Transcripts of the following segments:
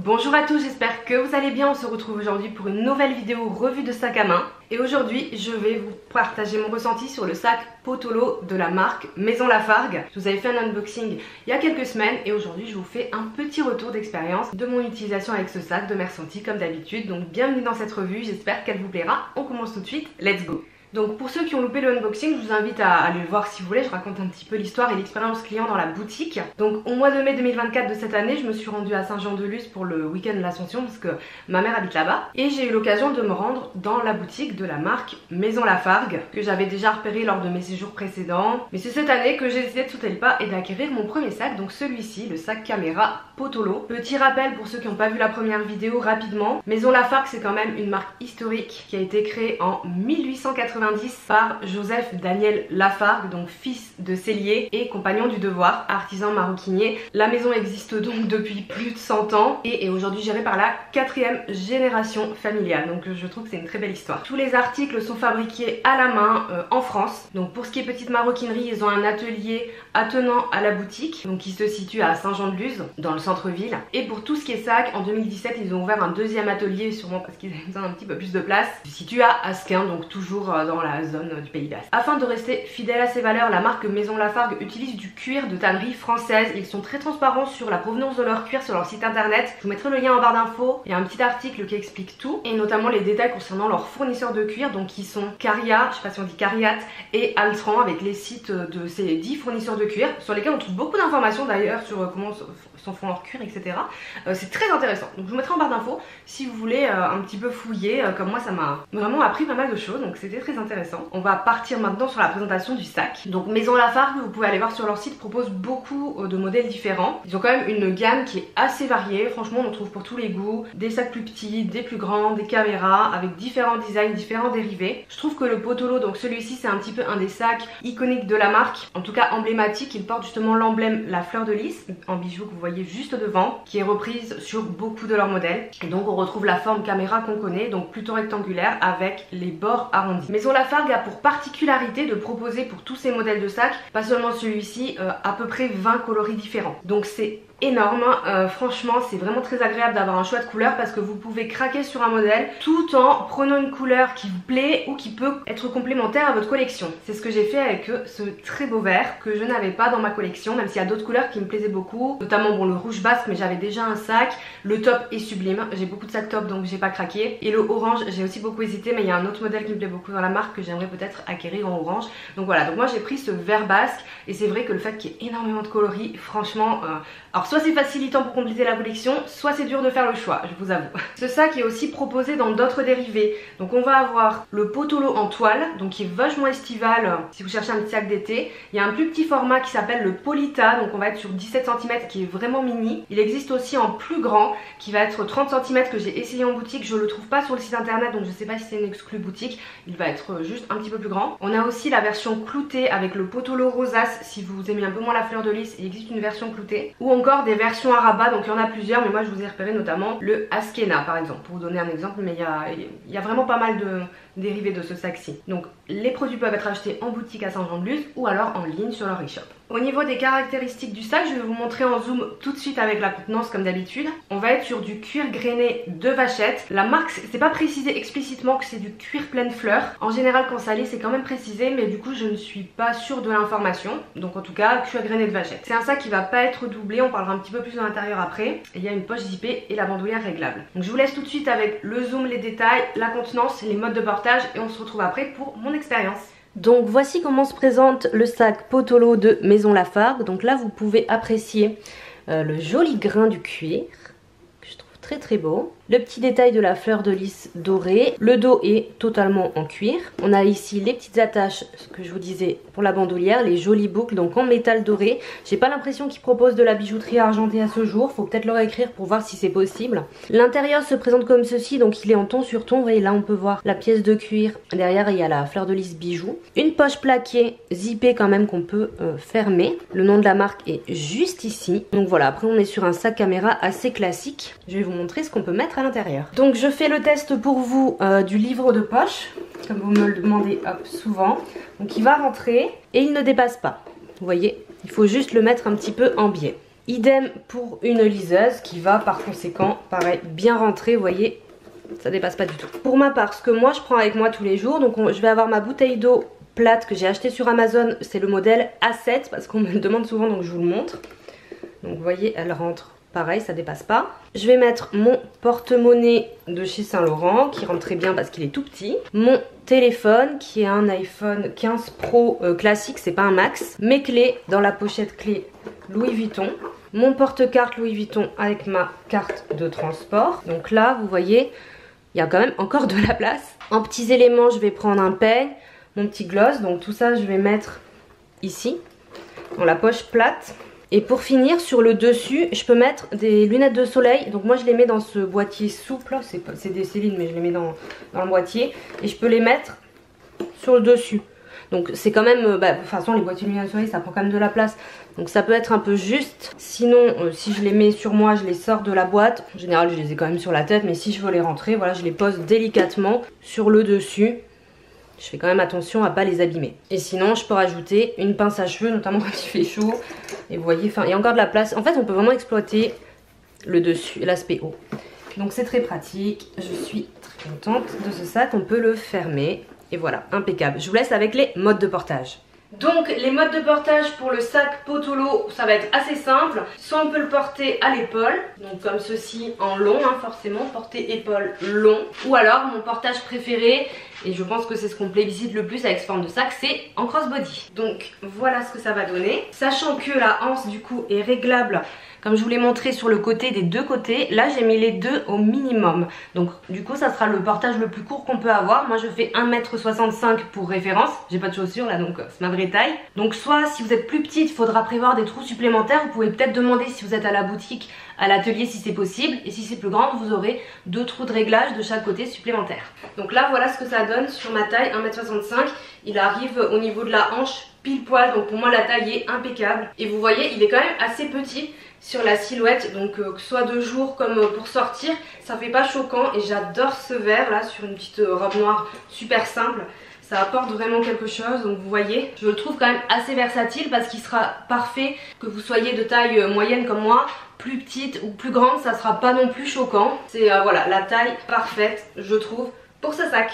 Bonjour à tous, j'espère que vous allez bien. On se retrouve aujourd'hui pour une nouvelle vidéo revue de sac à main. Et aujourd'hui, je vais vous partager mon ressenti sur le sac Potolo de la marque Maison Lafargue. Je vous avais fait un unboxing il y a quelques semaines et aujourd'hui, je vous fais un petit retour d'expérience de mon utilisation avec ce sac, de mes ressentis comme d'habitude. Donc bienvenue dans cette revue, j'espère qu'elle vous plaira. On commence tout de suite, let's go! Donc pour ceux qui ont loupé le unboxing, je vous invite à aller le voir si vous voulez. Je raconte un petit peu l'histoire et l'expérience client dans la boutique. Donc au mois de mai 2024 de cette année, je me suis rendue à Saint-Jean-de-Luz pour le week-end de l'Ascension parce que ma mère habite là-bas. Et j'ai eu l'occasion de me rendre dans la boutique de la marque Maison Lafargue que j'avais déjà repéré lors de mes séjours précédents. Mais c'est cette année que j'ai décidé de sauter le pas et d'acquérir mon premier sac, donc celui-ci, le sac caméra Potolo. Petit rappel pour ceux qui n'ont pas vu la première vidéo rapidement. Maison Lafargue, c'est quand même une marque historique qui a été créée en 1890 par Joseph Daniel Lafargue, donc fils de sellier et compagnon du devoir, artisan maroquinier. La maison existe donc depuis plus de 100 ans et est aujourd'hui gérée par la 4e génération familiale. Donc je trouve que c'est une très belle histoire. Tous les articles sont fabriqués à la main en France. Donc pour ce qui est petite maroquinerie, ils ont un atelier attenant à la boutique, donc qui se situe à Saint-Jean-de-Luz, dans le centre-ville. Et pour tout ce qui est sac, en 2017, ils ont ouvert un deuxième atelier, sûrement parce qu'ils avaient besoin d'un petit peu plus de place, qui se situe à Asquin, donc toujours dans la zone du Pays Basque. Afin de rester fidèle à ses valeurs, la marque Maison Lafargue utilise du cuir de tannerie française. Ils sont très transparents sur la provenance de leur cuir sur leur site internet. Je vous mettrai le lien en barre d'infos. Il y a un petit article qui explique tout, et notamment les détails concernant leurs fournisseurs de cuir, donc qui sont Caria, je sais pas si on dit Cariat, et Altran, avec les sites de ces 10 fournisseurs de cuir, sur lesquels on trouve beaucoup d'informations d'ailleurs sur comment s'en font leur cuir, etc. C'est très intéressant. Donc je vous mettrai en barre d'infos si vous voulez un petit peu fouiller. Comme moi, ça m'a vraiment appris pas mal de choses, donc c'était très intéressant. On va partir maintenant sur la présentation du sac. Donc Maison Lafargue, vous pouvez aller voir sur leur site, propose beaucoup de modèles différents. Ils ont quand même une gamme qui est assez variée. Franchement, on en trouve pour tous les goûts. Des sacs plus petits, des plus grands, des caméras avec différents designs, différents dérivés. Je trouve que le Potolo, donc celui-ci, c'est un petit peu un des sacs iconiques de la marque, en tout cas emblématique. Il porte justement l'emblème, la fleur de lys, en bijoux que vous voyez juste devant, qui est reprise sur beaucoup de leurs modèles. Et donc on retrouve la forme caméra qu'on connaît, donc plutôt rectangulaire avec les bords arrondis. Maison Lafargue a pour particularité de proposer pour tous ces modèles de sacs, pas seulement celui-ci, à peu près 20 coloris différents. Donc c'est énorme, franchement c'est vraiment très agréable d'avoir un choix de couleurs parce que vous pouvez craquer sur un modèle tout en prenant une couleur qui vous plaît ou qui peut être complémentaire à votre collection. C'est ce que j'ai fait avec ce très beau vert que je n'avais pas dans ma collection, même s'il y a d'autres couleurs qui me plaisaient beaucoup, notamment bon, le rouge basque, mais j'avais déjà un sac. Le top est sublime, j'ai beaucoup de sacs top donc j'ai pas craqué, et le orange j'ai aussi beaucoup hésité, mais il y a un autre modèle qui me plaît beaucoup dans la marque que j'aimerais peut-être acquérir en orange. Donc voilà, donc moi j'ai pris ce vert basque et c'est vrai que le fait qu'il y ait énormément de coloris, franchement alors soit c'est facilitant pour compléter la collection, soit c'est dur de faire le choix, je vous avoue. Ce sac est aussi proposé dans d'autres dérivés. Donc on va avoir le Potolo en toile, donc qui est vachement estival si vous cherchez un petit sac d'été. Il y a un plus petit format qui s'appelle le Polita, donc on va être sur 17 cm, qui est vraiment mini. Il existe aussi en plus grand qui va être 30 cm, que j'ai essayé en boutique. Je le trouve pas sur le site internet, donc je sais pas si c'est une exclue boutique. Il va être juste un petit peu plus grand. On a aussi la version cloutée avec le Potolo rosace si vous aimez un peu moins la fleur de lys. Il existe une version cloutée, ou encore des versions à rabat, donc il y en a plusieurs, mais moi je vous ai repéré notamment le Askena par exemple, pour vous donner un exemple, mais il y a vraiment pas mal de dérivés de ce sac-ci. Donc les produits peuvent être achetés en boutique à Saint-Jean-de-Luz ou alors en ligne sur leur e-shop. Au niveau des caractéristiques du sac, je vais vous montrer en zoom tout de suite avec la contenance comme d'habitude. On va être sur du cuir grainé de vachette. La marque, c'est pas précisé explicitement que c'est du cuir pleine fleur. En général quand ça l'est, c'est quand même précisé, mais du coup je ne suis pas sûre de l'information. Donc en tout cas, cuir grainé de vachette. C'est un sac qui va pas être doublé, on parlera un petit peu plus de l'intérieur après. Et il y a une poche zippée et la bandoulière réglable. Donc je vous laisse tout de suite avec le zoom, les détails, la contenance, les modes de portage, et on se retrouve après pour mon expérience. Donc voici comment se présente le sac Potolo de Maison Lafargue. Donc là vous pouvez apprécier le joli grain du cuir, que je trouve très très beau. Le petit détail de la fleur de lys dorée. Le dos est totalement en cuir. On a ici les petites attaches, ce que je vous disais pour la bandoulière, les jolies boucles donc en métal doré. J'ai pas l'impression qu'ils proposent de la bijouterie argentée à ce jour. Faut peut-être leur écrire pour voir si c'est possible. L'intérieur se présente comme ceci, donc il est en ton sur ton. Vous voyez là on peut voir la pièce de cuir. Derrière il y a la fleur de lys bijou. Une poche plaquée, zippée quand même qu'on peut fermer. Le nom de la marque est juste ici. Donc voilà, après on est sur un sac caméra assez classique. Je vais vous montrer ce qu'on peut mettre à l'intérieur. Donc je fais le test pour vous du livre de poche, comme vous me le demandez souvent. Donc il va rentrer et il ne dépasse pas. Vous voyez, il faut juste le mettre un petit peu en biais. Idem pour une liseuse qui va par conséquent, pareil, bien rentrer, vous voyez, ça dépasse pas du tout. Pour ma part, ce que moi je prends avec moi tous les jours, donc je vais avoir ma bouteille d'eau plate que j'ai achetée sur Amazon, c'est le modèle A7 parce qu'on me le demande souvent donc je vous le montre. Donc vous voyez, elle rentre pareil, ça dépasse pas. Je vais mettre mon porte-monnaie de chez Saint Laurent qui rentre très bien parce qu'il est tout petit. Mon téléphone qui est un iPhone 15 Pro classique, c'est pas un Max. Mes clés dans la pochette clé Louis Vuitton. Mon porte-carte Louis Vuitton avec ma carte de transport. Donc là, vous voyez, il y a quand même encore de la place. En petits éléments, je vais prendre un peigne, mon petit gloss. Donc tout ça, je vais mettre ici, dans la poche plate. Et pour finir, sur le dessus, je peux mettre des lunettes de soleil. Donc moi, je les mets dans ce boîtier souple. C'est des Céline, mais je les mets dans le boîtier. Et je peux les mettre sur le dessus. Donc c'est quand même, de toute façon les boîtiers de lunettes de soleil ça prend quand même de la place. Donc ça peut être un peu juste. Sinon si je les mets sur moi, je les sors de la boîte. En général je les ai quand même sur la tête, mais si je veux les rentrer, voilà, je les pose délicatement sur le dessus. Je fais quand même attention à pas les abîmer. Et sinon je peux rajouter une pince à cheveux, notamment quand il fait chaud. Et vous voyez, il y a encore de la place. En fait on peut vraiment exploiter le dessus, l'aspect haut. Donc c'est très pratique. Je suis très contente de ce sac. On peut le fermer. Et voilà, impeccable. Je vous laisse avec les modes de portage. Donc les modes de portage pour le sac Potolo, ça va être assez simple. Soit on peut le porter à l'épaule, donc comme ceci en long, hein, forcément, porter épaule long. Ou alors mon portage préféré, et je pense que c'est ce qu'on plébiscite le plus avec ce forme de sac, c'est en crossbody. Donc voilà ce que ça va donner. Sachant que la anse du coup est réglable, comme je vous l'ai montré sur le côté des deux côtés, là j'ai mis les deux au minimum. Donc du coup ça sera le portage le plus court qu'on peut avoir. Moi je fais 1,65 m pour référence. J'ai pas de chaussures là donc c'est ma vraie taille. Donc soit si vous êtes plus petite, il faudra prévoir des trous supplémentaires. Vous pouvez peut-être demander si vous êtes à la boutique, à l'atelier si c'est possible. Et si c'est plus grand, vous aurez 2 trous de réglage de chaque côté supplémentaires. Donc là voilà ce que ça donne sur ma taille, 1,65 m. Il arrive au niveau de la hanche pile poil. Donc pour moi la taille est impeccable. Et vous voyez il est quand même assez petit sur la silhouette, donc que ce soit de jour comme pour sortir, ça fait pas choquant. Et j'adore ce vert là sur une petite robe noire super simple. Ça apporte vraiment quelque chose, donc vous voyez, je le trouve quand même assez versatile parce qu'il sera parfait que vous soyez de taille moyenne comme moi, plus petite ou plus grande, ça sera pas non plus choquant. C'est voilà, la taille parfaite je trouve pour ce sac.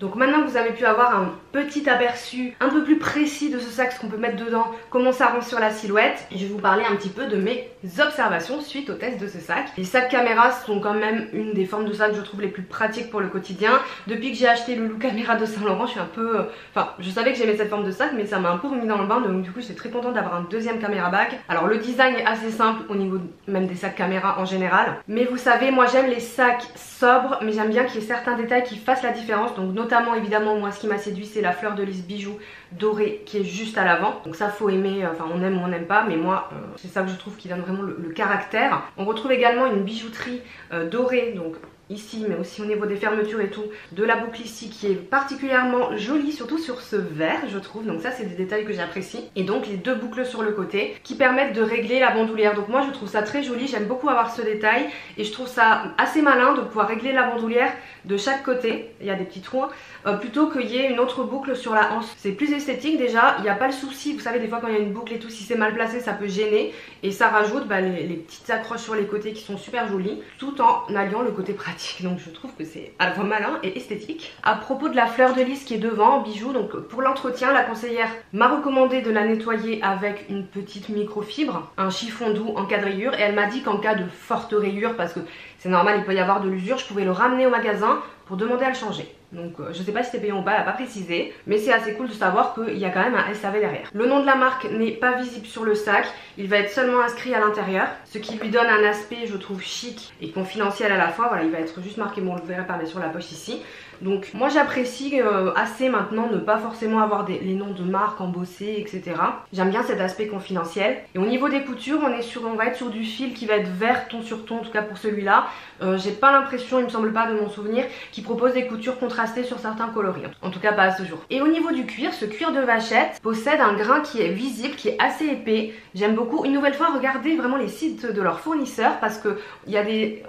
Donc maintenant que vous avez pu avoir un petit aperçu un peu plus précis de ce sac, ce qu'on peut mettre dedans, comment ça rend sur la silhouette, je vais vous parler un petit peu de mes observations suite au test de ce sac. Les sacs caméra sont quand même une des formes de sacs que je trouve les plus pratiques pour le quotidien. Depuis que j'ai acheté le Look Caméra de Saint Laurent, je suis un peu... Enfin, je savais que j'aimais cette forme de sac, mais ça m'a un peu remis dans le bain, donc du coup j'étais très contente d'avoir un deuxième caméra bag. Alors le design est assez simple au niveau même des sacs caméra en général. Mais vous savez, moi j'aime les sacs sobres, mais j'aime bien qu'il y ait certains détails qui fassent la différence. Donc notamment évidemment moi ce qui m'a séduit c'est la fleur de lys bijou dorée qui est juste à l'avant. Donc ça faut aimer, enfin on aime ou on n'aime pas, mais moi c'est ça que je trouve qui donne vraiment le caractère. On retrouve également une bijouterie dorée, donc ici mais aussi au niveau des fermetures et tout, de la boucle ici qui est particulièrement jolie, surtout sur ce vert je trouve. Donc ça c'est des détails que j'apprécie. Et donc les deux boucles sur le côté qui permettent de régler la bandoulière. Donc moi je trouve ça très joli, j'aime beaucoup avoir ce détail et je trouve ça assez malin de pouvoir régler la bandoulière de chaque côté, il y a des petits trous, plutôt qu'il y ait une autre boucle sur la hanche. C'est plus esthétique déjà, il n'y a pas le souci, vous savez des fois quand il y a une boucle et tout, si c'est mal placé ça peut gêner. Et ça rajoute les petites accroches sur les côtés qui sont super jolies, tout en alliant le côté pratique. Donc je trouve que c'est à la fois malin et esthétique. À propos de la fleur de lys qui est devant en bijou, donc pour l'entretien la conseillère m'a recommandé de la nettoyer avec une petite microfibre, un chiffon doux en cas de rayure. Et elle m'a dit qu'en cas de forte rayure, parce que c'est normal il peut y avoir de l'usure, je pouvais le ramener au magasin pour demander à le changer. Donc je sais pas si c'était payant ou pas, elle n'a pas précisé, mais c'est assez cool de savoir qu'il y a quand même un SAV derrière. Le nom de la marque n'est pas visible sur le sac, il va être seulement inscrit à l'intérieur, ce qui lui donne un aspect je trouve chic et confidentiel à la fois. Voilà, il va être juste marqué, bon on le verra par sur la poche ici. Donc moi j'apprécie assez maintenant ne pas forcément avoir les noms de marques embossés etc. J'aime bien cet aspect confidentiel. Et au niveau des coutures on va être sur du fil qui va être vert ton sur ton, en tout cas pour celui-là. J'ai pas l'impression, il me semble pas de mon souvenir, qui propose des coutures contrastées contraster sur certains coloris, en tout cas pas à ce jour. Et au niveau du cuir, ce cuir de vachette possède un grain qui est visible, qui est assez épais. J'aime beaucoup. Une nouvelle fois, regardez vraiment les sites de leurs fournisseurs parce que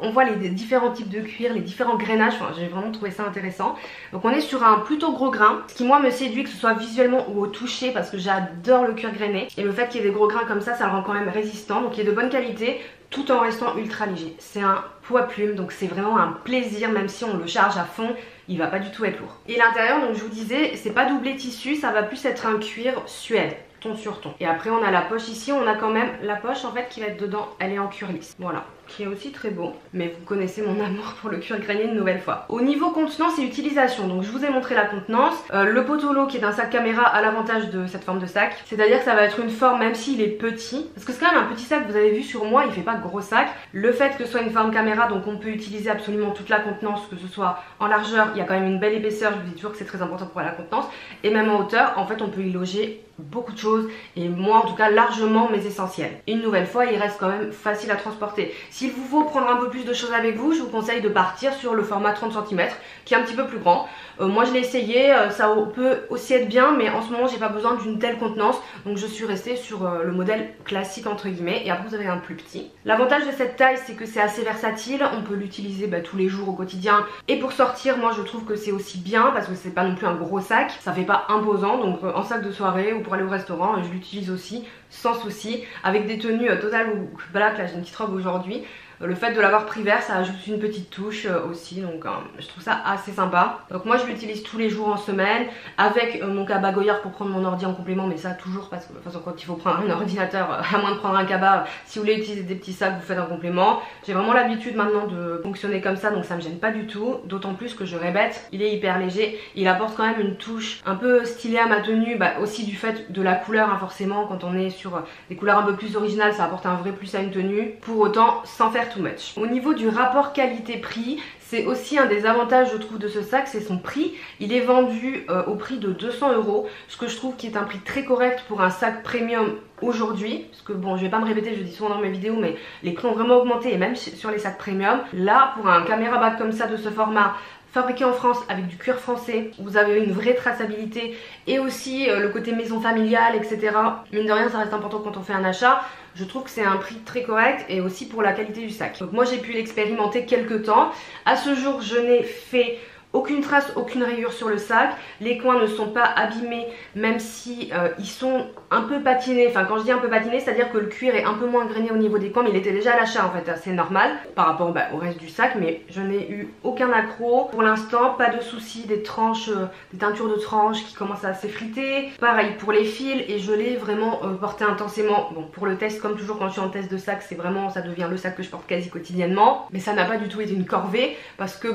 on voit les différents types de cuir, les différents grainages. Enfin, j'ai vraiment trouvé ça intéressant. Donc on est sur un plutôt gros grain, ce qui moi me séduit, que ce soit visuellement ou au toucher, parce que j'adore le cuir grainé. Et le fait qu'il y ait des gros grains comme ça le rend quand même résistant, donc il est de bonne qualité tout en restant ultra léger. C'est un poids plume, donc c'est vraiment un plaisir, même si on le charge à fond, il va pas du tout être lourd. Et l'intérieur, donc je vous disais, c'est pas doublé tissu, ça va plus être un cuir suède, ton sur ton. Et après on a la poche ici, on a quand même la poche en fait qui va être dedans, elle est en cuir lisse. Voilà, qui est aussi très beau, mais vous connaissez mon amour pour le cuir grainé une nouvelle fois. Au niveau contenance et utilisation, donc je vous ai montré la contenance. Le Potolo qui est un sac caméra a l'avantage de cette forme de sac, c'est-à-dire que ça va être une forme même s'il est petit, parce que c'est quand même un petit sac, vous avez vu sur moi, il fait pas gros sac. Le fait que ce soit une forme caméra, donc on peut utiliser absolument toute la contenance, que ce soit en largeur, il y a quand même une belle épaisseur, je vous dis toujours que c'est très important pour la contenance, et même en hauteur, en fait on peut y loger beaucoup de choses, et moi en tout cas largement mes essentiels. Et une nouvelle fois, il reste quand même facile à transporter. S'il vous faut prendre un peu plus de choses avec vous, je vous conseille de partir sur le format 30 cm qui est un petit peu plus grand. Moi je l'ai essayé, ça peut aussi être bien, mais en ce moment j'ai pas besoin d'une telle contenance, donc je suis restée sur le modèle classique entre guillemets, et après vous avez un plus petit. L'avantage de cette taille, c'est que c'est assez versatile, on peut l'utiliser tous les jours au quotidien, et pour sortir moi je trouve que c'est aussi bien parce que c'est pas non plus un gros sac, ça fait pas imposant, donc en sac de soirée ou pour aller au restaurant, je l'utilise aussi sans souci, avec des tenues total ou black. Là j'ai une petite robe aujourd'hui. Le fait de l'avoir pris vert, ça ajoute une petite touche aussi, donc je trouve ça assez sympa. Donc moi je l'utilise tous les jours en semaine, avec mon cabas Goyard pour prendre mon ordi en complément, mais ça toujours parce que de toute façon quand il faut prendre un ordinateur, à moins de prendre un cabas, si vous voulez utiliser des petits sacs, vous faites un complément. J'ai vraiment l'habitude maintenant de fonctionner comme ça, donc ça me gêne pas du tout, d'autant plus que je répète, il est hyper léger, il apporte quand même une touche un peu stylée à ma tenue, aussi du fait de la couleur, forcément quand on est sur des couleurs un peu plus originales, ça apporte un vrai plus à une tenue, pour autant sans faire too much. Au niveau du rapport qualité-prix, c'est aussi un des avantages je trouve de ce sac, c'est son prix. Il est vendu au prix de 200 €, ce que je trouve qui est un prix très correct pour un sac premium aujourd'hui, parce que bon je vais pas me répéter, je le dis souvent dans mes vidéos, mais les prix ont vraiment augmenté, et même sur les sacs premium. Là pour un caméra bag comme ça de ce format, fabriqué en France avec du cuir français, vous avez une vraie traçabilité, et aussi le côté maison familiale, etc. Mine de rien ça reste important quand on fait un achat. Je trouve que c'est un prix très correct, et aussi pour la qualité du sac. Donc moi j'ai pu l'expérimenter quelques temps. À ce jour je n'ai fait aucune trace, aucune rayure sur le sac. Les coins ne sont pas abîmés, même si ils sont un peu patinés. Enfin quand je dis un peu patinés, c'est à dire que le cuir est un peu moins grainé au niveau des coins, mais il était déjà à l'achat en fait, c'est normal par rapport au reste du sac. Mais je n'ai eu aucun accroc pour l'instant, pas de soucis. Des tranches, des teintures de tranches qui commencent à s'effriter, pareil pour les fils, et je l'ai vraiment porté intensément. Bon pour le test, comme toujours quand je suis en test de sac, c'est vraiment, ça devient le sac que je porte quasi quotidiennement, mais ça n'a pas du tout été une corvée, parce que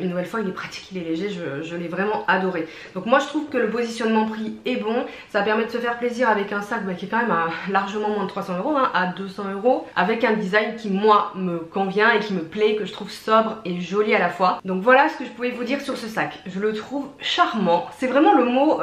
une nouvelle fois il est pratique, il est léger, je l'ai vraiment adoré. Donc moi je trouve que le positionnement prix est bon, ça permet de se faire plaisir avec un sac qui est quand même à largement moins de 300 €, à 200 €, avec un design qui moi me convient et qui me plaît, que je trouve sobre et joli à la fois. Donc voilà ce que je pouvais vous dire sur ce sac. Je le trouve charmant, c'est vraiment le mot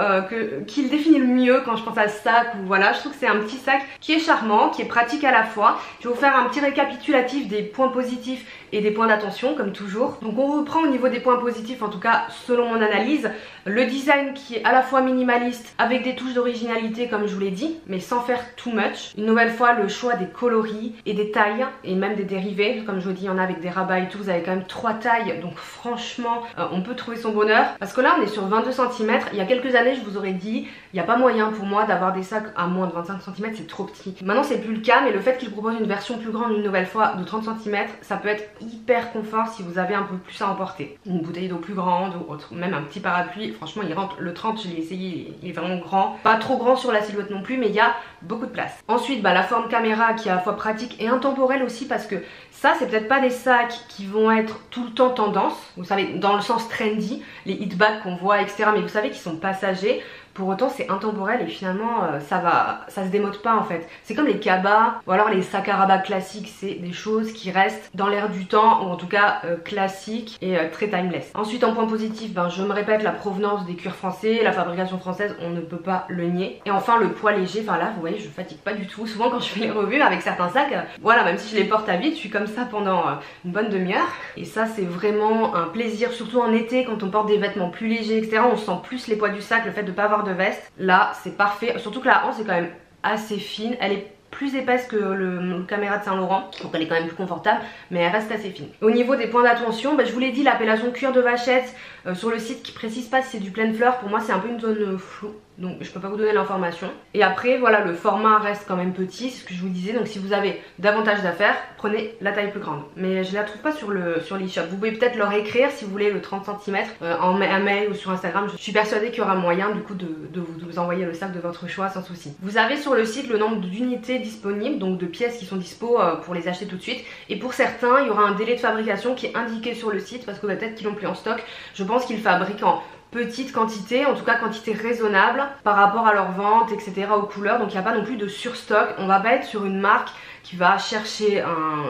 qui le définit le mieux quand je pense à ce sac, ou voilà, je trouve que c'est un petit sac qui est charmant, qui est pratique à la fois. Je vais vous faire un petit récapitulatif des points positifs et des points d'attention comme toujours. Donc on reprend au niveau des points positifs, en tout cas selon mon analyse. Le design qui est à la fois minimaliste avec des touches d'originalité comme je vous l'ai dit, mais sans faire too much. Une nouvelle fois le choix des coloris et des tailles, et même des dérivés, comme je vous dis il y en a avec des rabats et tout, vous avez quand même 3 tailles, donc franchement on peut trouver son bonheur. Parce que là on est sur 22 cm, il y a quelques années je vous aurais dit il n'y a pas moyen pour moi d'avoir des sacs à moins de 25 cm, c'est trop petit. Maintenant c'est plus le cas, mais le fait qu'ils proposent une version plus grande une nouvelle fois de 30 cm, ça peut être hyper confort si vous avez un peu plus à emporter. Une bouteille d'eau plus grande ou autre, même un petit parapluie, franchement il rentre. Le 30 je l'ai essayé, il est vraiment grand, pas trop grand sur la silhouette non plus, mais il y a beaucoup de place. Ensuite la forme caméra qui est à la fois pratique et intemporelle aussi, parce que ça c'est peut-être pas des sacs qui vont être tout le temps tendance, vous savez, dans le sens trendy, les hit bags qu'on voit etc, mais vous savez qu'ils sont passagers. pour autant c'est intemporel et finalement ça se démode pas en fait. C'est comme les cabas ou alors les sacs à rabat classiques, c'est des choses qui restent dans l'air du temps ou en tout cas classiques et très timeless. Ensuite en point positif, je me répète, la provenance des cuirs français, la fabrication française, on ne peut pas le nier. Et enfin le poids léger, là vous voyez je fatigue pas du tout. Souvent quand je fais les revues avec certains sacs, voilà, même si je les porte à vide, je suis comme ça pendant une bonne demi-heure. Et ça c'est vraiment un plaisir, surtout en été quand on porte des vêtements plus légers etc. On sent plus les poids du sac, le fait de pas avoir de veste. Là c'est parfait, surtout que la hanche est quand même assez fine, elle est plus épaisse que le Caméra de Saint-Laurent, donc elle est quand même plus confortable, mais elle reste assez fine. Au niveau des points d'attention, je vous l'ai dit, l'appellation cuir de vachette sur le site qui précise pas si c'est du pleine fleur, pour moi c'est un peu une zone floue, donc je peux pas vous donner l'information. Et après voilà, le format reste quand même petit, c'est ce que je vous disais, donc si vous avez davantage d'affaires, prenez la taille plus grande. Mais je la trouve pas sur l'e-shop. Vous pouvez peut-être leur écrire si vous voulez le 30 cm en mail ou sur Instagram. Je suis persuadée qu'il y aura moyen du coup de vous envoyer le sac de votre choix sans souci. Vous avez sur le site le nombre d'unités disponibles, donc de pièces qui sont dispo pour les acheter tout de suite. Et pour certains, il y aura un délai de fabrication qui est indiqué sur le site parce que peut-être qu'ils l'ont plus en stock. Je pense qu'ils fabriquent en petite quantité, en tout cas quantité raisonnable par rapport à leur vente etc, aux couleurs, donc il n'y a pas non plus de surstock. On va pas être sur une marque qui va chercher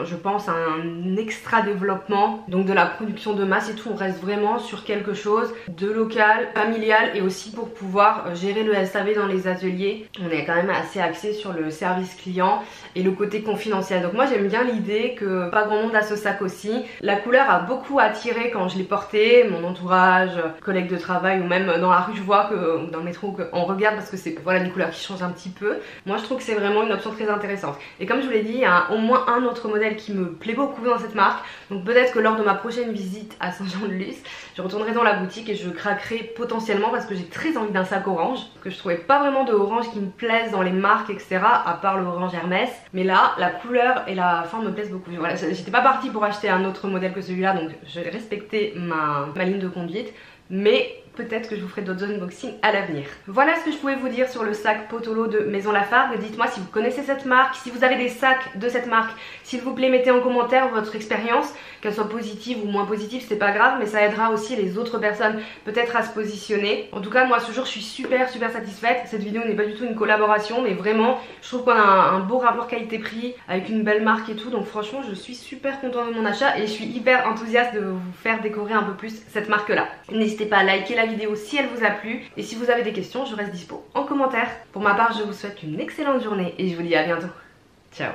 je pense un extra développement, donc de la production de masse et tout. On reste vraiment sur quelque chose de local, familial, et aussi pour pouvoir gérer le SAV dans les ateliers, on est quand même assez axé sur le service client et le côté confidentiel. Donc moi j'aime bien l'idée que pas grand monde a ce sac aussi. La couleur a beaucoup attiré quand je l'ai porté, mon entourage, collègues de travail ou même dans la rue, je vois que dans le métro on regarde parce que c'est voilà une couleur qui change un petit peu. Moi je trouve que c'est vraiment une option très intéressante. Et comme je vous l'ai dit, il y a au moins un autre modèle qui me plaît beaucoup dans cette marque, donc peut-être que lors de ma prochaine visite à Saint-Jean-de-Luz, je retournerai dans la boutique et je craquerai potentiellement parce que j'ai très envie d'un sac orange, que je trouvais pas vraiment de orange qui me plaise dans les marques etc, à part le orange Hermès, mais là la couleur et la forme me plaisent beaucoup. Voilà, j'étais pas partie pour acheter un autre modèle que celui-là, donc je vais respecter ma ligne de conduite, mais peut-être que je vous ferai d'autres unboxings à l'avenir. Voilà ce que je pouvais vous dire sur le sac Potolo de Maison Lafargue. Dites-moi si vous connaissez cette marque, si vous avez des sacs de cette marque, s'il vous plaît mettez en commentaire votre expérience, qu'elle soit positive ou moins positive, c'est pas grave, mais ça aidera aussi les autres personnes peut-être à se positionner. En tout cas moi ce jour je suis super satisfaite. Cette vidéo n'est pas du tout une collaboration, mais vraiment je trouve qu'on a un beau rapport qualité-prix avec une belle marque et tout, donc franchement je suis super contente de mon achat et je suis hyper enthousiaste de vous faire découvrir un peu plus cette marque là. N'hésitez pas à liker la vidéo si elle vous a plu, et si vous avez des questions je reste dispo en commentaire. Pour ma part je vous souhaite une excellente journée et je vous dis à bientôt. Ciao.